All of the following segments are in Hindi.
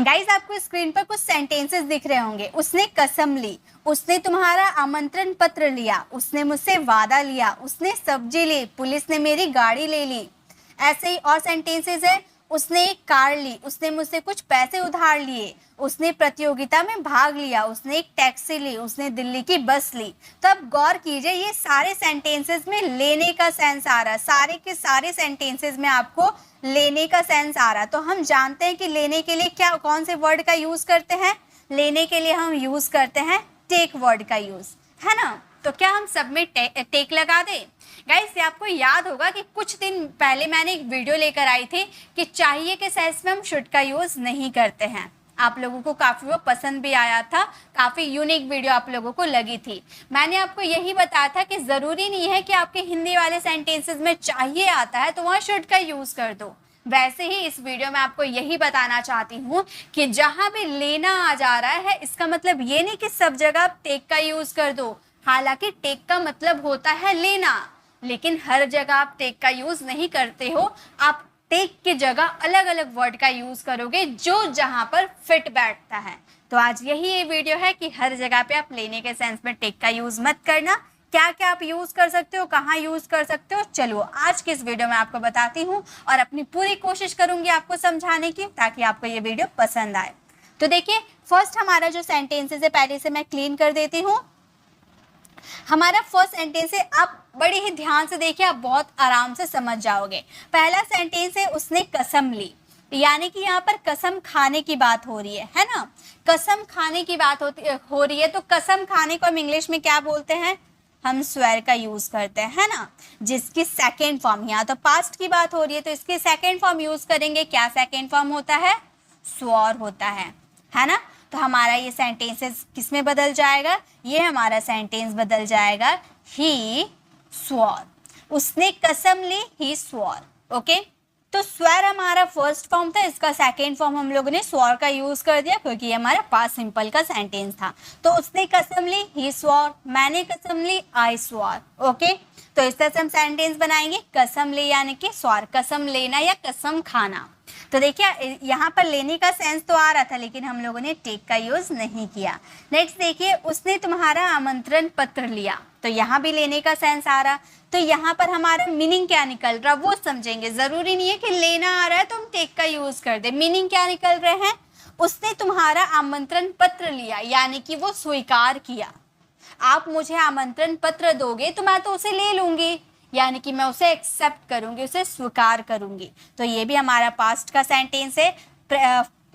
गाइस आपको स्क्रीन पर कुछ सेंटेंसेस दिख रहे होंगे। उसने कसम ली, उसने तुम्हारा आमंत्रण पत्र लिया, उसने मुझसे वादा लिया, उसने सब्जी ली, पुलिस ने मेरी गाड़ी ले ली। ऐसे ही और सेंटेंसेस है। उसने एक कार ली, उसने मुझसे कुछ पैसे उधार लिए, उसने प्रतियोगिता में भाग लिया, उसने एक टैक्सी ली, उसने दिल्ली की बस ली। तो अब गौर कीजिए, ये सारे सेंटेंसेस में लेने का सेंस आ रहा है। सारे के सारे सेंटेंसेस में आपको लेने का सेंस आ रहा है। तो हम जानते हैं कि लेने के लिए क्या कौन से वर्ड का यूज करते हैं। लेने के लिए हम यूज करते हैं टेक वर्ड का यूज, है ना। तो क्या हम सब में टेक लगा दें। गाइस ये आपको याद होगा कि कुछ दिन पहले मैंने एक वीडियो लेकर आई थी कि चाहिए के सेंस में हम शुड का यूज नहीं करते हैं। आप लोगों को काफ़ी वो पसंद भी आया था, काफ़ी यूनिक वीडियो आप लोगों को लगी थी। मैंने आपको यही बताया था कि ज़रूरी नहीं है कि आपके हिंदी वाले सेंटेंसेस में चाहिए आता है तो वहाँ शुड का यूज़ कर दो। वैसे ही इस वीडियो में आपको यही बताना चाहती हूँ कि जहाँ भी लेना आ जा रहा है इसका मतलब ये नहीं कि सब जगह आप टेक का यूज़ कर दो। हालांकि टेक का मतलब होता है लेना, लेकिन हर जगह आप टेक का यूज़ नहीं करते हो। आप टेक की जगह अलग अलग वर्ड का यूज़ करोगे जो जहाँ पर फिट बैठता है। तो आज यही ये वीडियो है कि हर जगह पे आप लेने के सेंस में टेक का यूज़ मत करना। क्या क्या आप यूज़ कर सकते हो, कहाँ यूज़ कर सकते हो, चलो आज की इस वीडियो में आपको बताती हूँ और अपनी पूरी कोशिश करूँगी आपको समझाने की, ताकि आपको ये वीडियो पसंद आए। तो देखिए, फर्स्ट हमारा जो सेंटेंसेस है पहले से मैं क्लीन कर देती हूँ। हमारा फर्स्ट सेंटेंस है, आप बड़े ही ध्यान से देखिए, आप बहुत आराम से समझ जाओगे। पहला सेंटेंस है उसने कसम ली, यानी कि यहाँ पर कसम खाने की बात हो रही है ना। कसम खाने की बात हो रही है तो कसम खाने को हम इंग्लिश में क्या बोलते हैं, हम स्वेर का यूज करते हैं, है ना। जिसकी सेकेंड फॉर्म, यहाँ तो पास्ट की बात हो रही है तो इसकी सेकेंड फॉर्म यूज करेंगे। क्या सेकेंड फॉर्म होता है, स्वॉर होता है ना। तो हमारा ये सेंटेंसेस किस में बदल जाएगा, ये हमारा सेंटेंस बदल जाएगा ही स्वॉर। उसने कसम ली, ही स्वॉर। ओके, तो स्वेर हमारा फर्स्ट फॉर्म था, इसका सेकेंड फॉर्म हम लोगों ने स्वॉर का यूज कर दिया क्योंकि ये हमारा पास्ट सिंपल का सेंटेंस था। तो उसने कसम ली, ही स्वॉर, मैंने कसम ली, आई स्वॉर। ओके, तो इस तरह से हम सेंटेंस बनाएंगे, कसम ली यानी कि स्वॉर, कसम लेना या कसम खाना। तो देखिए यहाँ पर लेने का सेंस तो आ रहा था लेकिन हम लोगों ने टेक का यूज नहीं किया। नेक्स्ट देखिए, उसने तुम्हारा आमंत्रण पत्र लिया, तो यहाँ भी लेने का सेंस आ रहा। तो यहाँ पर हमारा मीनिंग क्या निकल रहा वो समझेंगे। जरूरी नहीं है कि लेना आ रहा है तो हम टेक का यूज कर दे। मीनिंग क्या निकल रहे हैं, उसने तुम्हारा आमंत्रण पत्र लिया यानी कि वो स्वीकार किया। आप मुझे आमंत्रण पत्र दोगे तो मैं तो उसे ले लूंगी, यानी कि मैं उसे एक्सेप्ट करूंगी, उसे स्वीकार करूंगी। तो ये भी हमारा पास्ट का सेंटेंस है।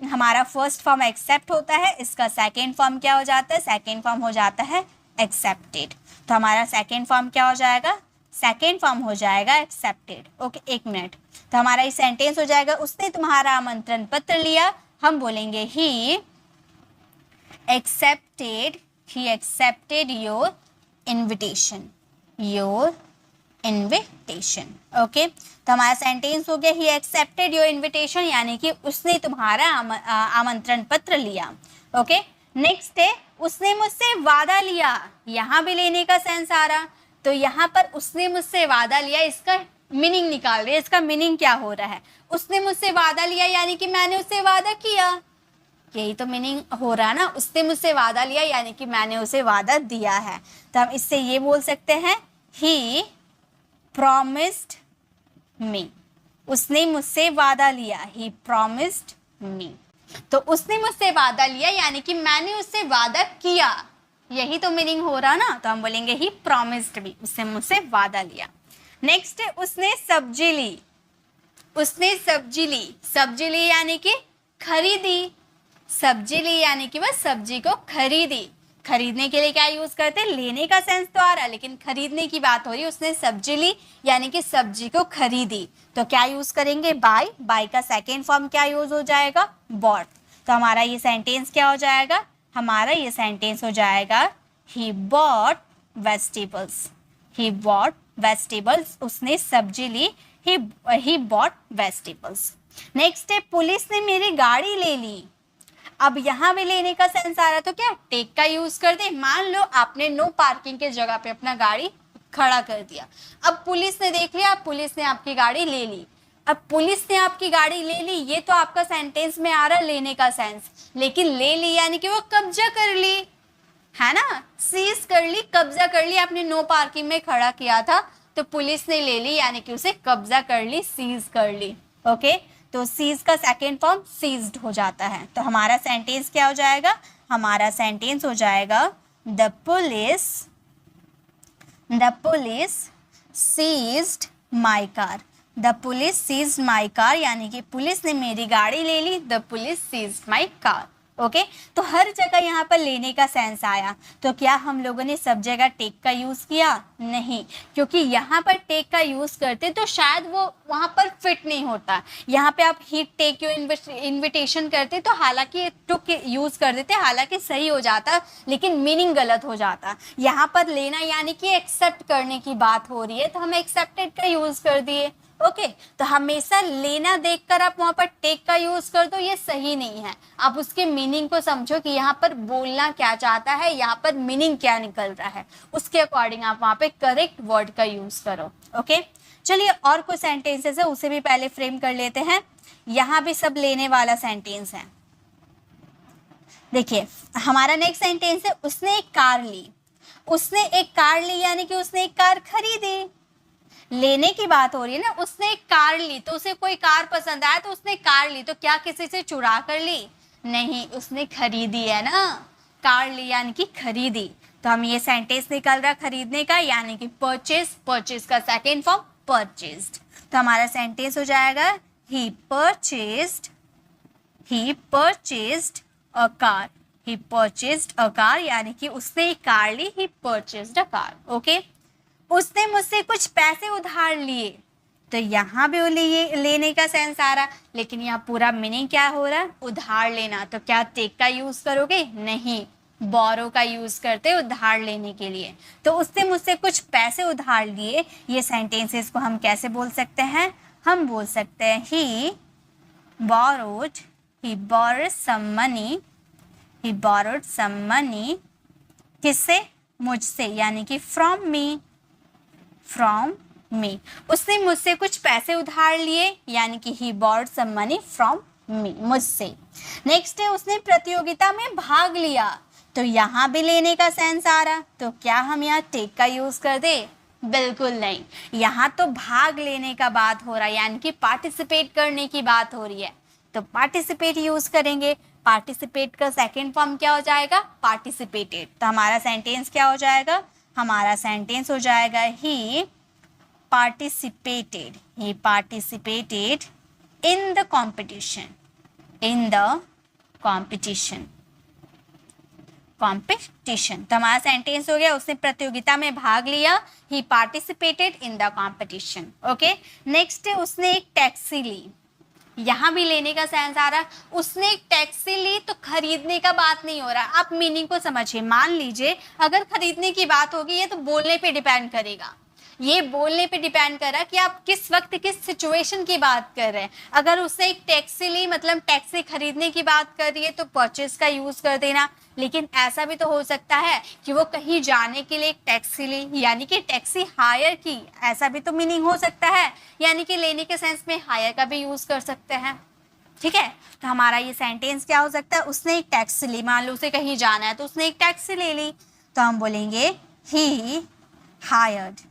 हमारा फर्स्ट फॉर्म एक्सेप्ट होता है, इसका सेकेंड फॉर्म क्या हो जाता है, सेकेंड फॉर्म हो जाता है एक्सेप्टेड। तो हमारा सेकेंड फॉर्म क्या हो जाएगा, सेकेंड फॉर्म हो जाएगा एक्सेप्टेड। ओके, एक मिनट। तो हमारा ये सेंटेंस हो जाएगा, उसने तुम्हारा आमंत्रण पत्र लिया, हम बोलेंगे ही accepted your invitation, ओके। तो हमारा सेंटेंस हो गया ही एक्सेप्टेड योर इन्विटेशन, यानी कि उसने तुम्हारा आमंत्रण पत्र लिया। ओके, नेक्स्ट है, उसने मुझसे वादा लिया, यहाँ भी लेने का सेंस आ रहा। तो यहाँ पर उसने मुझसे वादा लिया, इसका मीनिंग निकाल रहे हैं। इसका मीनिंग क्या हो रहा है, उसने मुझसे वादा लिया यानी कि मैंने उससे वादा किया, यही तो मीनिंग हो रहा है ना। उसने मुझसे वादा लिया यानी कि मैंने उसे वादा दिया है। तो हम इससे ये बोल सकते हैं ही promised me, उसने मुझसे वादा लिया, he promised me। तो उसने मुझसे वादा लिया यानी कि मैंने उससे वादा किया, यही तो मीनिंग हो रहा ना। तो हम बोलेंगे he promised me, उसने मुझसे वादा लिया। नेक्स्ट है, उसने सब्जी ली, उसने सब्जी ली, सब्जी ली यानी कि खरीदी, सब्जी ली यानी कि वह सब्जी को खरीदी। खरीदने के लिए क्या यूज करते हैं, लेने का सेंस तो आ रहा है लेकिन खरीदने की बात हो रही है। उसने सब्जी ली यानी कि सब्जी को खरीदी, तो क्या यूज करेंगे, बाय। बाय का सेकेंड फॉर्म क्या यूज हो जाएगा, बॉट। तो हमारा ये सेंटेंस क्या हो जाएगा, हमारा ये सेंटेंस हो जाएगा he bought vegetables, he bought vegetables, उसने सब्जी ली, ही बॉट वेजिटेबल्स। नेक्स्ट है, पुलिस ने मेरी गाड़ी ले ली। अब यहाँ भी लेने का सेंस आ रहा तो क्या टेक का यूज कर दे। मान लो आपने नो पार्किंग के जगह पे अपना गाड़ी खड़ा कर दिया, अब पुलिस ने देख लिया, पुलिस ने आपकी गाड़ी ले ली। अब पुलिस ने आपकी गाड़ी ले ली, ये तो आपका सेंटेंस में आ रहा लेने का सेंस, लेकिन ले ली यानी कि वो कब्जा कर ली, है ना, सीज कर ली, कब्जा कर ली। आपने नो पार्किंग में खड़ा किया था तो पुलिस ने ले ली यानी कि उसे कब्जा कर ली, सीज कर ली। ओके, तो सीज का सेकेंड फॉर्म सीज्ड हो जाता है। तो हमारा सेंटेंस क्या हो जाएगा? हमारा सेंटेंस हो जाएगा the police seized my car. The police seized my car यानी कि पुलिस ने मेरी गाड़ी ले ली। The police seized my car. Okay, तो हर जगह यहाँ पर लेने का सेंस आया। तो क्या हम लोगों ने सब जगह टेक का यूज किया? नहीं, क्योंकि यहाँ पर टेक का यूज करते तो शायद वो वहाँ पर फिट नहीं होता। यहाँ पे आप ही टेक योर इन्विटेशन करते तो हालांकि टुक यूज कर देते, हालांकि सही हो जाता, लेकिन मीनिंग गलत हो जाता। यहाँ पर लेना यानी कि एक्सेप्ट करने की बात हो रही है, तो हम एक्सेप्टेड का यूज कर दिए। ओके, तो हमेशा लेना देखकर आप वहां पर टेक का यूज कर दो, ये सही नहीं है। आप उसके मीनिंग को समझो कि यहाँ पर बोलना क्या चाहता है, यहाँ पर मीनिंग क्या निकल रहा है, उसके अकॉर्डिंग आप वहां पे करेक्ट वर्ड का यूज करो। ओके, चलिए और कुछ सेंटेंसेस है उसे भी पहले फ्रेम कर लेते हैं। यहाँ भी सब लेने वाला सेंटेंस है। देखिए हमारा नेक्स्ट सेंटेंस है उसने एक कार ली। उसने एक कार ली यानी कि उसने एक कार खरीदी। लेने की बात हो रही है ना, उसने एक कार ली तो उसे कोई कार पसंद आया तो उसने कार ली, तो क्या किसी से चुरा कर ली? नहीं, उसने खरीदी है ना। कार ली यानी कि खरीदी। तो हम ये सेंटेंस निकल रहा खरीदने का यानी कि परचेज। परचेज का सेकेंड फॉर्म परचेज्ड। तो हमारा सेंटेंस हो जाएगा he purchased a car. He purchased a car यानी कि उसने एक कार ली। He purchased a car. Okay, उसने मुझसे कुछ पैसे उधार लिए। तो यहाँ भी लेने का सेंस आ रहा, लेकिन यहाँ पूरा मीनिंग क्या हो रहा है? उधार लेना। तो क्या टेक का यूज करोगे? नहीं, बोरो का यूज करते उधार लेने के लिए। तो उसने मुझसे कुछ पैसे उधार लिए। ये सेंटेंसेस को हम कैसे बोल सकते हैं? हम बोल सकते हैं ही borrowed some money। किससे? मुझसे, यानी कि फ्रॉम मी। उसने मुझसे कुछ पैसे उधार लिए यानी कि he borrowed some money from me, मुझसे। नेक्स्ट है उसने प्रतियोगिता में भाग लिया। तो यहाँ भी लेने का सेंस आ रहा, तो क्या हम यहाँ टेक का यूज कर दे? बिल्कुल नहीं, यहाँ तो भाग लेने का बात हो रहा है यानी कि पार्टिसिपेट करने की बात हो रही है, तो पार्टिसिपेट यूज करेंगे। पार्टिसिपेट का सेकेंड फॉर्म क्या हो जाएगा? पार्टिसिपेटेड। तो हमारा सेंटेंस क्या हो जाएगा? हमारा सेंटेंस हो जाएगा he participated in the competition। तो हमारा सेंटेंस हो गया उसने प्रतियोगिता में भाग लिया। he participated in the competition। Okay, next है उसने एक टैक्सी ली। यहाँ भी लेने का सेंस आ रहा है। उसने एक टैक्सी ली तो खरीदने का बात नहीं हो रहा। आप मीनिंग को समझिए। मान लीजिए अगर खरीदने की बात होगी, ये तो बोलने पे डिपेंड करेगा। ये बोलने पे डिपेंड कर रहा है कि आप किस वक्त किस सिचुएशन की बात कर रहे हैं। अगर उसने एक टैक्सी ली मतलब टैक्सी खरीदने की बात कर रही है तो परचेज का यूज कर देना। लेकिन ऐसा भी तो हो सकता है कि वो कहीं जाने के लिए एक टैक्सी ली यानी कि टैक्सी हायर की, ऐसा भी तो मीनिंग हो सकता है। यानी कि लेने के सेंस में हायर का भी यूज कर सकते हैं। ठीक है, तो हमारा ये सेंटेंस क्या हो सकता है? उसने एक टैक्सी ली। मान लो उसे कहीं जाना है तो उसने एक टैक्सी ले ली, तो हम बोलेंगे he hired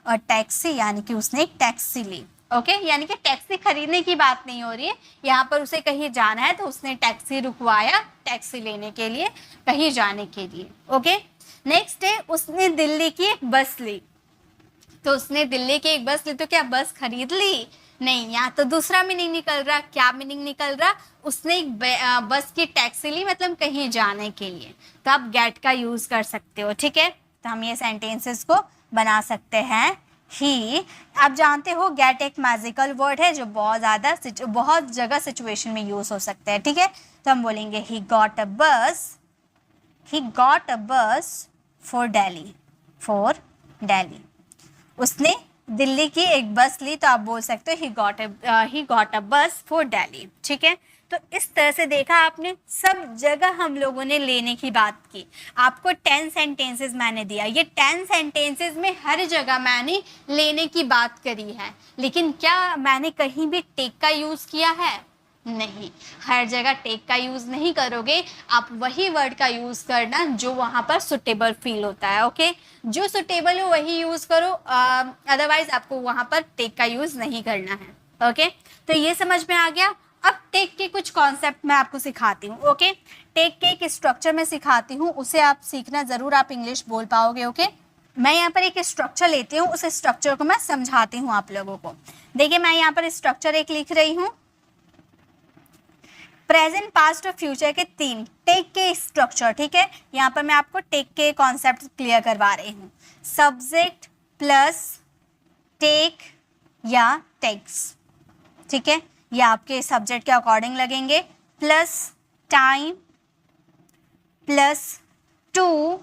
a taxi यानी कि उसने एक टैक्सी ली। ओके, यानी कि टैक्सी खरीदने की बात नहीं हो रही है, यहाँ पर उसे कहीं जाना है तो उसने टैक्सी रुकवाया टैक्सी लेने के लिए, कहीं जाने के लिए। ओके, नेक्स्ट है उसने दिल्ली की एक बस ली। तो उसने दिल्ली की एक बस ली तो क्या बस खरीद ली? नहीं, यहाँ तो दूसरा मीनिंग निकल रहा। क्या मीनिंग निकल रहा? उसने एक बस की टैक्सी ली मतलब कहीं जाने के लिए, तो आप गेट का यूज कर सकते हो। ठीक है, तो हम ये सेंटेंसेस को बना सकते हैं। ही, आप जानते हो गेट एक मैजिकल वर्ड है जो बहुत जगह सिचुएशन में यूज हो सकते हैं। ठीक है, तो हम बोलेंगे ही गॉट अ बस फॉर दिल्ली। उसने दिल्ली की एक बस ली, तो आप बोल सकते हो ही गॉट अ बस फॉर दिल्ली। ठीक है, तो इस तरह से देखा आपने, सब जगह हम लोगों ने लेने की बात की। आपको 10 सेंटेंसेस मैंने दिया, ये 10 सेंटेंसेस में हर जगह मैंने लेने की बात करी है, लेकिन क्या मैंने कहीं भी टेक का यूज़ किया है? नहीं, हर जगह टेक का यूज़ नहीं करोगे, आप वही वर्ड का यूज़ करना जो वहाँ पर सुटेबल फील होता है। ओके, जो सुटेबल हो वही यूज़ करो, अदरवाइज आपको वहाँ पर टेक का यूज़ नहीं करना है। ओके, तो ये समझ में आ गया। अब टेक के कुछ कॉन्सेप्ट मैं आपको सिखाती हूँ। ओके, टेक के एक स्ट्रक्चर में सिखाती हूँ, उसे आप सीखना ज़रूर, आप इंग्लिश बोल पाओगे। ओके, मैं यहाँ पर एक स्ट्रक्चर लेती हूँ, उस स्ट्रक्चर को मैं समझाती हूँ आप लोगों को। देखिए, मैं यहाँ पर स्ट्रक्चर एक लिख रही हूँ, प्रेजेंट, पास्ट और फ्यूचर के 3 टेक के स्ट्रक्चर। ठीक है, यहाँ पर मैं आपको टेक के कॉन्सेप्ट क्लियर करवा रही हूँ। सब्जेक्ट प्लस टेक या टेक्स, ठीक है, ये आपके सब्जेक्ट के अकॉर्डिंग लगेंगे, plus time plus to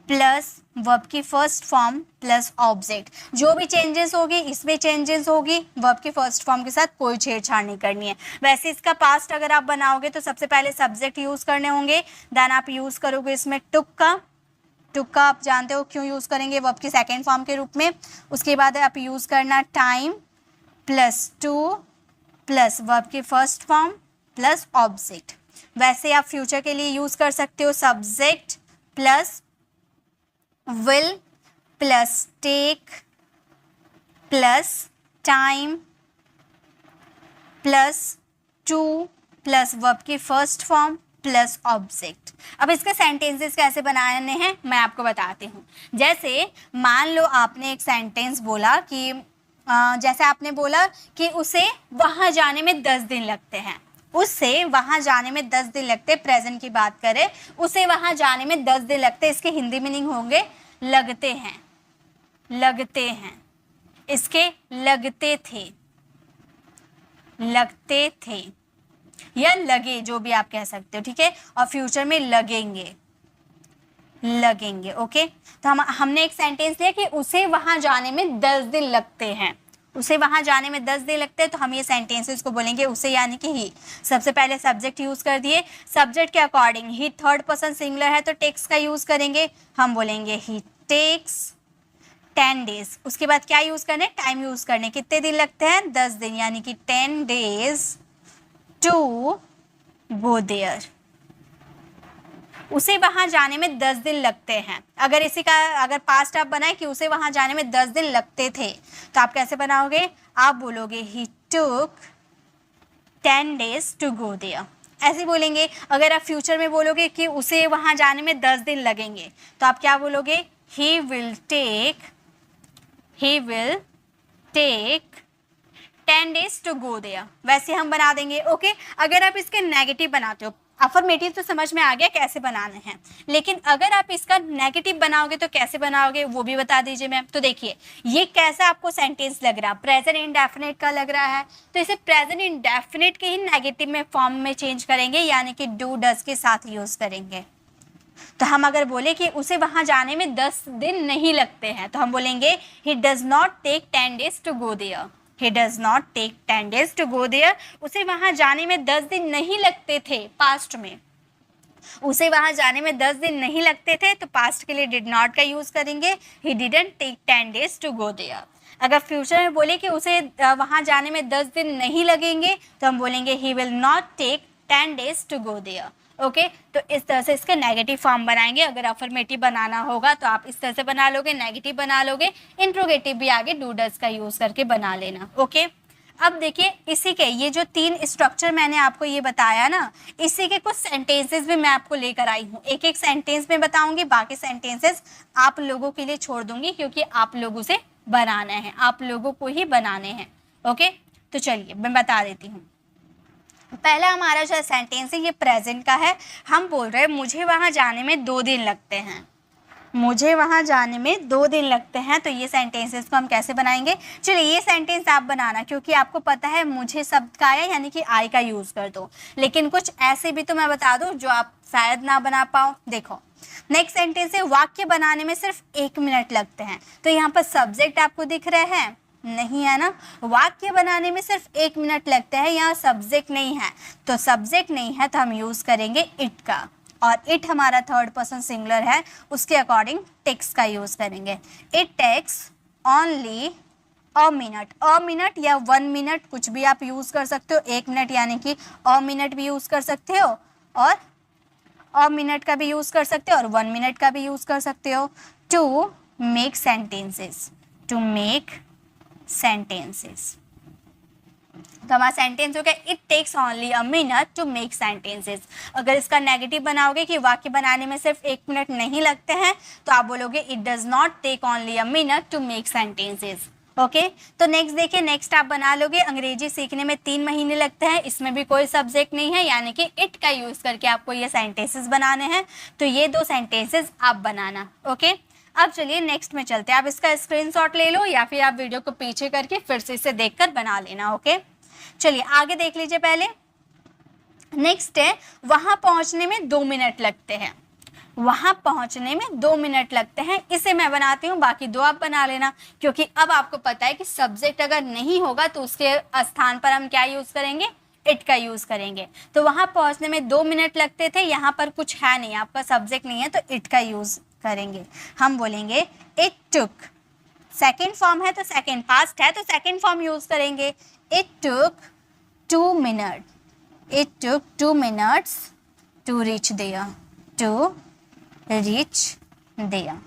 plus verb की फर्स्ट फॉर्म प्लस ऑब्जेक्ट। जो भी चेंजेस होगी इसमें चेंजेस होगी, वर्ब की फर्स्ट फॉर्म के साथ कोई छेड़छाड़ नहीं करनी है। वैसे इसका पास्ट अगर आप बनाओगे तो सबसे पहले सब्जेक्ट यूज़ करने होंगे, देन आप यूज़ करोगे इसमें टुक का। टुक का आप जानते हो क्यों यूज़ करेंगे, वर्ब की सेकेंड फॉर्म के रूप में। उसके बाद आप यूज़ करना time plus to plus verb की फर्स्ट फॉर्म प्लस ऑब्जेक्ट। वैसे आप फ्यूचर के लिए यूज़ कर सकते हो subject plus will plus take plus time plus to plus verb की फर्स्ट फॉर्म प्लस ऑब्जेक्ट। अब इसके सेंटेंसेस कैसे बनाने हैं मैं आपको बताती हूँ। जैसे मान लो आपने एक सेंटेंस बोला कि जैसे आपने बोला कि उसे वहाँ जाने में 10 दिन लगते हैं, उससे वहाँ जाने में 10 दिन लगते, प्रेजेंट की बात करें, उसे वहाँ जाने में 10 दिन लगते, इसके हिंदी मीनिंग होंगे लगते हैं, लगते हैं, इसके लगते थे, लगते थे या लगे, जो भी आप कह सकते हो। ठीक है, और फ्यूचर में लगेंगे, लगेंगे। ओके, तो हमने एक सेंटेंस लिया कि उसे वहाँ जाने में 10 दिन लगते हैं, उसे वहाँ जाने में 10 दिन लगते हैं, तो हम ये सेंटेंसेस को बोलेंगे उसे यानी कि ही। सबसे पहले सब्जेक्ट यूज़ कर दिए, सब्जेक्ट के अकॉर्डिंग ही थर्ड पर्सन सिंगुलर है तो टेक्स का यूज़ करेंगे, हम बोलेंगे ही टेक्स 10 डेज। उसके बाद क्या यूज़ करने, टाइम यूज़ करने, कितने दिन लगते हैं, 10 दिन, यानी कि 10 डेज टू गो देयर। उसे वहाँ जाने में 10 दिन लगते हैं। अगर इसी का अगर पास्ट आप बनाए कि उसे वहाँ जाने में 10 दिन लगते थे, तो आप कैसे बनाओगे, आप बोलोगे ही टुक 10 डेज टू गो देयर, ऐसे बोलेंगे। अगर आप फ्यूचर में बोलोगे कि उसे वहाँ जाने में 10 दिन लगेंगे, तो आप क्या बोलोगे, he will take 10 days to go there, वैसे हम बना देंगे। ओके, अगर आप इसके नेगेटिव बनाते हो, अफर्मेटिव तो समझ में आ गया कैसे बनाने हैं, लेकिन अगर आप इसका नेगेटिव बनाओगे तो कैसे बनाओगे वो भी बता दीजिए मैम। तो देखिए, ये कैसा आपको सेंटेंस लग रहा है, प्रेजेंट इंडेफिनिट का लग रहा है, तो इसे प्रेजेंट इंडेफिनिट के ही नेगेटिव में फॉर्म में चेंज करेंगे, यानी कि डू डज के साथ यूज करेंगे। तो हम अगर बोले कि उसे वहां जाने में 10 दिन नहीं लगते हैं, तो हम बोलेंगे he does not take 10 days to go there, he does not take 10 days to go there। उसे वहाँ जाने में 10 दिन नहीं लगते थे, पास्ट में उसे वहाँ जाने में 10 दिन नहीं लगते थे, तो पास्ट के लिए did not का यूज़ करेंगे, he didn't take 10 days to go there। अगर फ्यूचर में बोले कि उसे वहाँ जाने में 10 दिन नहीं लगेंगे, तो हम बोलेंगे he will not take 10 days to go there। Okay, तो इस तरह से इसके नेगेटिव फॉर्म बनाएंगे। अगर अफर्मेटिव बनाना होगा तो आप इस तरह से बना लोगे, नेगेटिव बना लोगे, इंट्रोगेटिव भी आगे डू डज का यूज़ करके बना लेना। ओके, अब देखिए इसी के ये जो 3 स्ट्रक्चर मैंने आपको ये बताया ना, इसी के कुछ सेंटेंसेस भी मैं आपको लेकर आई हूँ। एक एक सेंटेंस में बताऊँगी, बाकी सेंटेंसेस आप लोगों के लिए छोड़ दूँगी, क्योंकि आप लोगों से बनाना है, आप लोगों को ही बनाने हैं। ओके, तो चलिए मैं बता देती हूँ। पहला हमारा जो सेंटेंस है ये प्रेजेंट का है। हम बोल रहे हैं मुझे वहाँ जाने में 2 दिन लगते हैं, मुझे वहाँ जाने में 2 दिन लगते हैं। तो ये सेंटेंसेस को हम कैसे बनाएंगे, चलिए ये सेंटेंस आप बनाना, क्योंकि आपको पता है मुझे शब्द का आया यानी कि आई का यूज़ कर दो, लेकिन कुछ ऐसे भी तो मैं बता दूँ जो आप शायद ना बना पाओ। देखो नेक्स्ट सेंटेंस है वाक्य बनाने में सिर्फ 1 मिनट लगते हैं। तो यहाँ पर सब्जेक्ट आपको दिख रहे हैं, नहीं है ना। वाक्य बनाने में सिर्फ 1 मिनट लगता है, यहाँ सब्जेक्ट नहीं है, तो सब्जेक्ट नहीं है तो हम यूज़ करेंगे इट का, और इट हमारा थर्ड पर्सन सिंगुलर है, उसके अकॉर्डिंग टेक्स का यूज़ करेंगे। It takes only a minute या 1 मिनट, कुछ भी आप यूज़ कर सकते हो। 1 मिनट यानी कि अ मिनट भी यूज़ कर सकते हो, और अ मिनट का भी यूज़ कर सकते हो, और 1 मिनट का भी यूज़ कर सकते हो। To make sentences, to make sentences, तो हमारा सेंटेंस हो गया it takes only a minute to make sentences. अगर इसका नेगेटिव बनाओगे कि वाक्य बनाने में सिर्फ 1 मिनट नहीं लगते हैं, तो आप बोलोगे it does not take only a minute to make sentences. Okay, तो नेक्स्ट देखिए, नेक्स्ट आप बना लोगे अंग्रेजी सीखने में 3 महीने लगते हैं, इसमें भी कोई सब्जेक्ट नहीं है, यानी कि इट का यूज़ करके आपको ये सेंटेंसेस बनाने हैं, तो ये 2 सेंटेंसेस आप बनाना। ओके, अब चलिए नेक्स्ट में चलते हैं। आप इसका स्क्रीनशॉट ले लो या फिर आप वीडियो को पीछे करके फिर से इसे देखकर बना लेना। ओके, चलिए आगे देख लीजिए। पहले नेक्स्ट है वहां पहुंचने में 2 मिनट लगते हैं, वहां पहुंचने में 2 मिनट लगते हैं, इसे मैं बनाती हूँ, बाकी 2 आप बना लेना, क्योंकि अब आपको पता है कि सब्जेक्ट अगर नहीं होगा तो उसके स्थान पर हम क्या यूज करेंगे, इट का यूज करेंगे। तो वहां पहुंचने में 2 मिनट लगते थे, यहाँ पर कुछ है नहीं, आपका सब्जेक्ट नहीं है, तो इट का यूज करेंगे। हम बोलेंगे इट टुक, सेकेंड फॉर्म है तो सेकेंड, पास्ट है तो सेकेंड फॉर्म यूज करेंगे। It took 2 minute, it took 2 minutes to reach there, to reach there.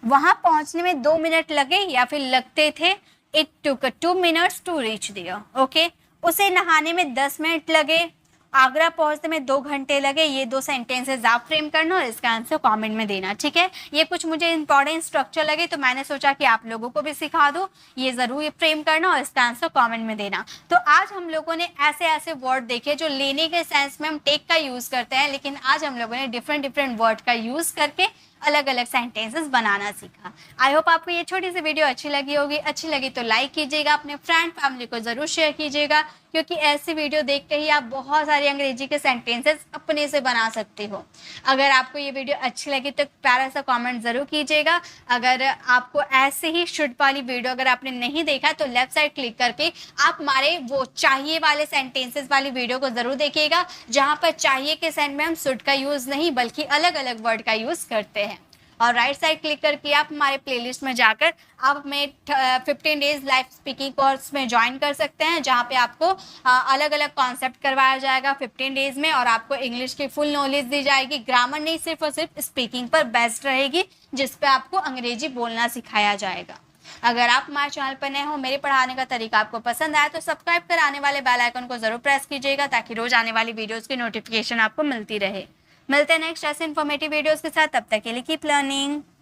वहां पहुंचने में 2 मिनट लगे या फिर लगते थे, it took 2 minutes to reach there. Okay, उसे नहाने में 10 मिनट लगे, आगरा पहुंचने में 2 घंटे लगे। ये 2 सेंटेंसेस आप फ्रेम करना और इसका आंसर कमेंट में देना, ठीक है। ये कुछ मुझे इंपॉर्टेंट स्ट्रक्चर लगे तो मैंने सोचा कि आप लोगों को भी सिखा दूं, ये जरूर फ्रेम करना और इसका आंसर कमेंट में देना। तो आज हम लोगों ने ऐसे ऐसे वर्ड देखे जो लेने के सेंस में हम टेक का यूज करते हैं, लेकिन आज हम लोगों ने डिफरेंट वर्ड का यूज करके अलग अलग सेंटेंसेस बनाना सीखा। आई होप आपको ये छोटी सी वीडियो अच्छी लगी होगी। अच्छी लगी तो लाइक कीजिएगा, अपने फ्रेंड फैमिली को जरूर शेयर कीजिएगा, क्योंकि ऐसी वीडियो देख के ही आप बहुत सारे अंग्रेजी के सेंटेंसेस अपने से बना सकते हो। अगर आपको ये वीडियो अच्छी लगी तो प्यारा सा कमेंट जरूर कीजिएगा। अगर आपको ऐसे ही शुड वाली वीडियो अगर आपने नहीं देखा तो लेफ्ट साइड क्लिक करके आप हमारे वो चाहिए वाले सेंटेंसेस वाली वीडियो को जरूर देखिएगा, जहाँ पर चाहिए के सेंट में हम शुड का यूज नहीं बल्कि अलग अलग वर्ड का यूज करते हैं। और राइट साइड क्लिक करके आप हमारे प्लेलिस्ट में जाकर आप हमें 15 डेज लाइव स्पीकिंग कोर्स में ज्वाइन कर सकते हैं, जहाँ पे आपको अलग अलग कॉन्सेप्ट करवाया जाएगा 15 डेज में, और आपको इंग्लिश की फुल नॉलेज दी जाएगी। ग्रामर नहीं, सिर्फ और सिर्फ स्पीकिंग पर बेस्ड रहेगी, जिस पे आपको अंग्रेजी बोलना सिखाया जाएगा। अगर आप हमारे चैनल पर नए हो, मेरे पढ़ाने का तरीका आपको पसंद आया तो सब्सक्राइब कर आने वाले बेल आइकन को जरूर प्रेस कीजिएगा, ताकि रोज आने वाली वीडियोस की नोटिफिकेशन आपको मिलती रहे। मिलते हैं नेक्स्ट ऐसे इन्फॉर्मेटिव वीडियोस के साथ, तब तक के लिए कीप लर्निंग।